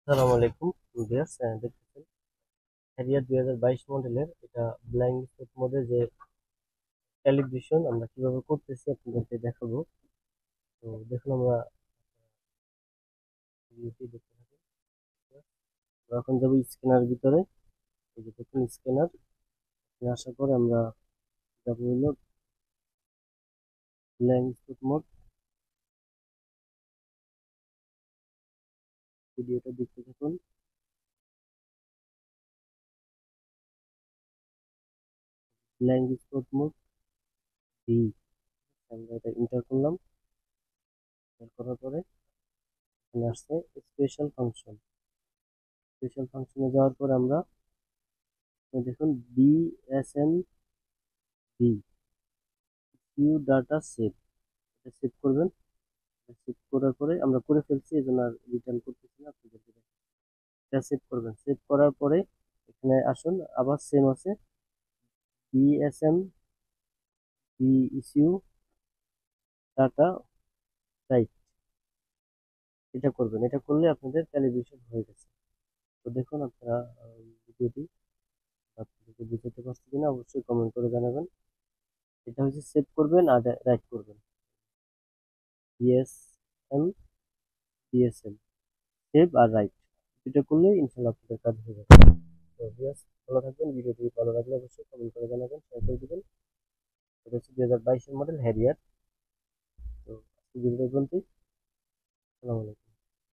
আসসালামু আলাইকুম ভিউয়ার্স, দেখতেছেন হ্যারিয়ার 2022 মডেলের এটা ব্লাইন্ড স্পট মোডে যে ক্যালিব্রেশন আমরা কিভাবে করতেছি আপনাদেরকে দেখাবো। তো দেখুন আমরা ভিডিওটি দেখতে থাকি। আমরা এখন যাবো স্ক্যানার ভিতরে। এই যে দেখুন স্ক্যানার আসার পরে আমরা যাবো হলো ব্লাইন্ড স্পট মোড। ভিডিওটা দেখতে থাকুন। ব্লাইন্ড স্পট মোড ভি, আমরা এটা এন্টার করলাম। এন্টার করার পরে এখানে আসছে স্পেশাল ফাংশন। স্পেশাল ফাংশনে যাওয়ার পর আমরা দেখুন BSM V Q data save, এটা সেভ করবেন। সেভ করার পরে আমরা করে ফেলছি, এই জন্য আর রিটার্ন করতেছি না আপনাদেরকে। এটা সেভ করবেন। সেভ করার পরে এখানে আসুন, আবার সেম আছে BSM be issue data right, এটা করবেন। এটা করলে আপনাদের ক্যালিব্রেশন হয়ে গেছে। তো দেখুন আপনারা ভিডিওটি আপনাদেরকে বুঝতে পারছি কিনা অবশ্যই কমেন্ট করে জানাবেন। এটা হচ্ছে সেভ করবেন আর রাইট করবেন, বিএসএম বিএসএম সেভ আর রাইট, এটা করলে ইনশাল্লাহ আপনাদের কাজ হয়ে যাবে। তো ভিউয়ার্স, ভালো থাকবেন। ভিডিওটি ভালো লাগলে অবশ্যই কমেন্ট করে জানাবেন, শেয়ার করে দিবেন। এটা হচ্ছে 2022 মডেল হ্যারিয়ার। তো আজকে ভিডিও পর্যন্তই। আসসালামু আলাইকুম।